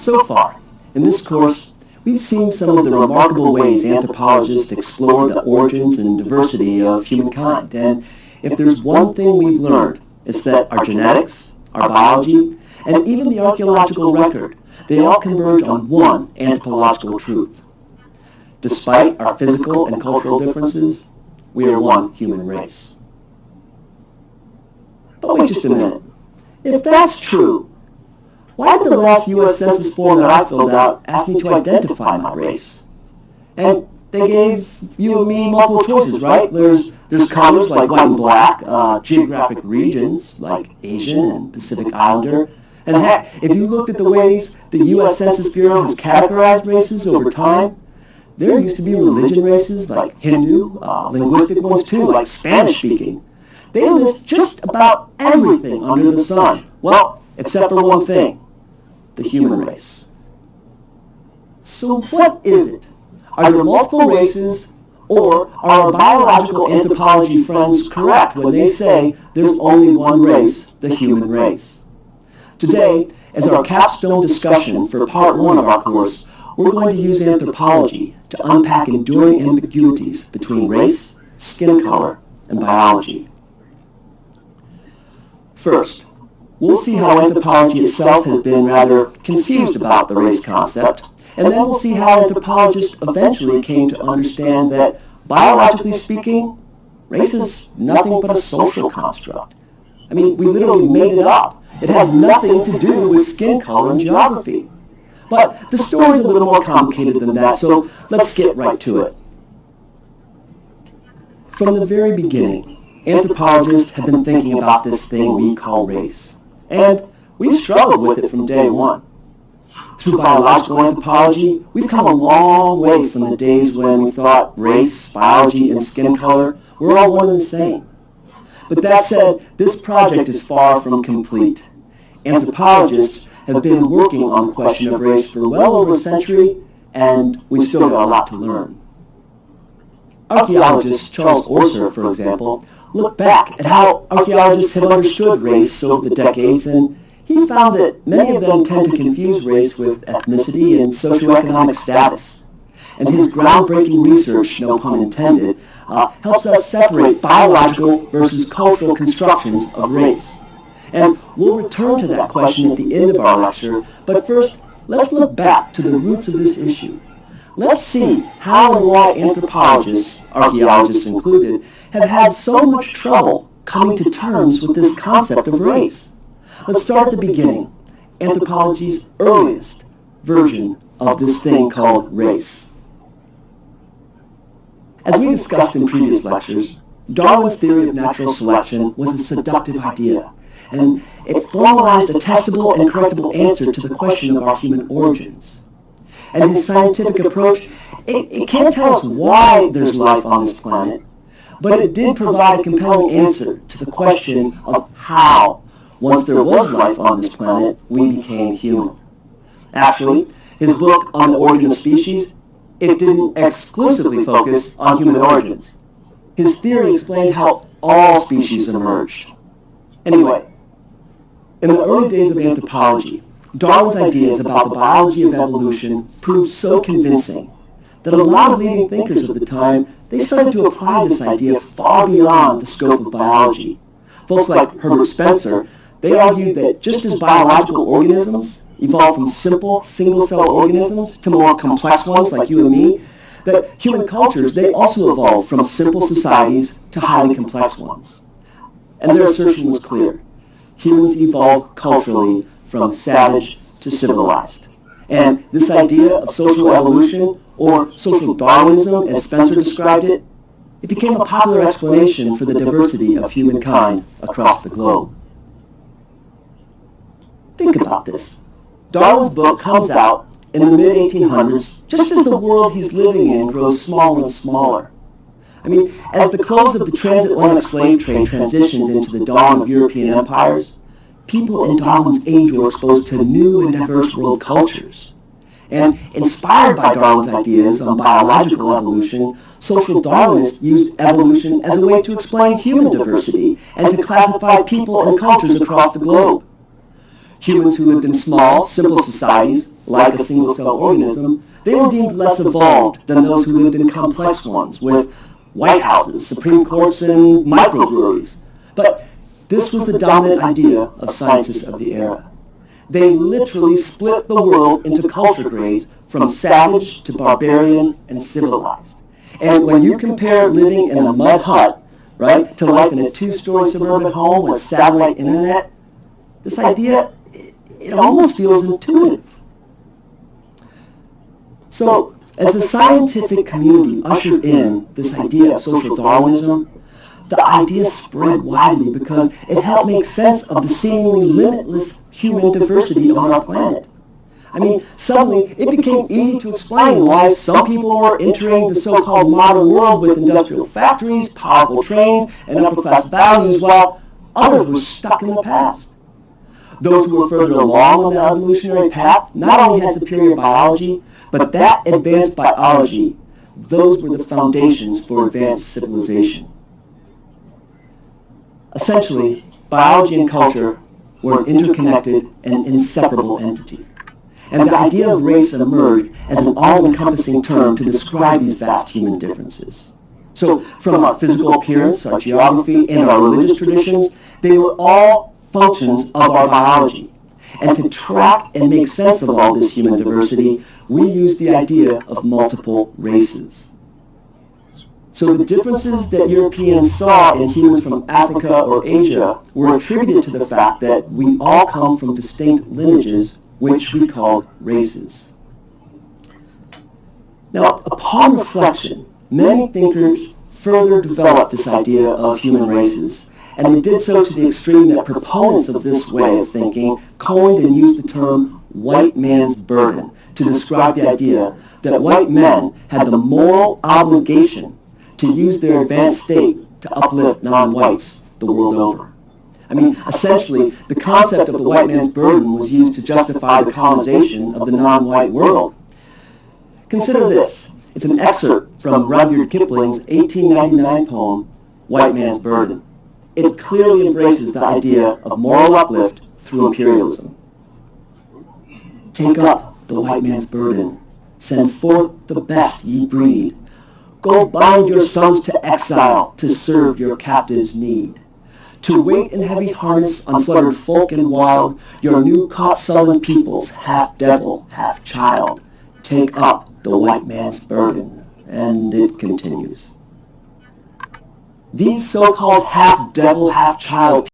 So far, in this course, we've seen some of the remarkable ways anthropologists explore the origins and diversity of humankind. And if there's one thing we've learned, it's that our genetics, our biology, and even the archaeological record, they all converge on one anthropological truth. Despite our physical and cultural differences, we are one human race. But wait just a minute. If that's true, why did the last U.S. Census form that I filled out ask me to identify my race? And they gave you and me multiple choices, right? There's colors like white and black, geographic regions like Asian and Pacific Islander. And heck, if you looked at the ways the U.S. Census Bureau has categorized races over time, there used to be religion races like Hindu, linguistic ones too, like Spanish-speaking. They list just about everything under the sun. Well, except for one thing, the human race. So what is it? Are there multiple races, or are our biological anthropology friends correct when they say there's only one race, the human race? Today, as our capstone discussion for part 1 of our course, we're going to use anthropology to unpack enduring ambiguities between race, skin color, and biology. First, we'll see how anthropology itself has been rather confused about the race concept, and then we'll see how anthropologists eventually came to understand that, biologically speaking, race is nothing but a social construct. I mean, we literally made it up. It has nothing to do with skin color and geography. But the story's a little more complicated than that, so let's get right to it. From the very beginning, anthropologists have been thinking about this thing we call race. And we've struggled with it from day one. Through biological anthropology, we've come a long way from the days when we thought race, biology, and skin color were all one and the same. But that said, this project is far from complete. Anthropologists have been working on the question of race for well over a century, and we've still got a lot to learn. Archaeologist Charles Orser, for example, looked back at how archaeologists have understood race over the decades, and he found that many of them tend to confuse race with ethnicity and socioeconomic status. And his groundbreaking research, no pun intended, helps us separate biological versus cultural constructions of race. And we'll return to that question at the end of our lecture, but first, let's look back to the roots of this issue. Let's see how and why anthropologists, archaeologists included, have had so much trouble coming to terms with this concept of race. Let's start at the beginning, anthropology's earliest version of this thing called race. As we discussed in previous lectures, Darwin's theory of natural selection was a seductive idea, and it formalized a testable and correctable answer to the question of our human origins. And his scientific approach, it can't tell us why there's life on this planet, but it did provide a compelling answer to the question of how, once there was life on this planet, we became human. Actually, his book on the origin of species, it didn't exclusively focus on human origins. His theory explained how all species emerged. Anyway, in the early days of anthropology, Darwin's ideas about the biology of evolution proved so convincing that a lot of leading thinkers of the time, they started to apply this idea far beyond the scope of biology. Folks like Herbert Spencer, they argued that just as biological organisms evolved from simple single-cell organisms to more complex ones like you and me, that human cultures, they also evolved from simple societies to highly complex ones. And their assertion was clear. Humans evolved culturally from savage to civilized. And this idea of social evolution, or social Darwinism as Spencer described it, it became a popular explanation for the diversity of humankind across the globe. Think about this. Darwin's book comes out in the mid-1800s just as the world he's living in grows smaller and smaller. I mean, as the close of the transatlantic slave trade transitioned into the dawn of European empires, people in Darwin's age were exposed to new and diverse world cultures. And inspired by Darwin's ideas on biological evolution, social Darwinists used evolution as a way to explain human diversity and to classify people and cultures across the globe. Humans who lived in small, simple societies, like a single-celled organism, they were deemed less evolved than those who lived in complex ones, with White Houses, Supreme Courts, and microbreweries. But this was the dominant idea of scientists of the era. They literally split the world into culture grades from savage to barbarian and civilized. And when you compare living in a mud hut, right, to life in a two-story suburban home with satellite internet, this idea, it almost feels intuitive. So, as the scientific community ushered in this idea of social Darwinism, the idea spread widely because it helped make sense of the seemingly limitless human diversity on our planet. I mean, suddenly it became easy to explain why some people were entering the so-called modern world with industrial factories, powerful trains, and upper-class values, while others were stuck in the past. Those who were further along on the evolutionary path not only had superior biology, but that advanced biology, those were the foundations for advanced civilization. Essentially, biology and culture were an interconnected and inseparable entity. And the idea of race emerged as an all-encompassing term to describe these vast human differences. So, from our physical appearance, our geography, and our religious traditions, they were all functions of our biology. And to track and make sense of all this human diversity, we use the idea of multiple races. So the differences that Europeans saw in humans from Africa or Asia were attributed to the fact that we all come from distinct lineages, which we called races. Now, upon reflection, many thinkers further developed this idea of human races, and they did so to the extreme that proponents of this way of thinking coined and used the term white man's burden to describe the idea that white men had the moral obligation to use their advanced state to uplift non-whites the world over. I mean, essentially, the concept of the white man's burden was used to justify the colonization of the non-white world. Consider this. It's an excerpt from Rudyard Kipling's 1899 poem, White Man's Burden. It clearly embraces the idea of moral uplift through imperialism. Take up the white man's burden. Send forth the best ye breed. Go bind your sons to exile to serve your captives' need. To wait in heavy harness, unfluttered folk and wild, your new caught sullen peoples, half devil, half child. Take up the white man's burden. And it continues. These so-called half-devil, half-child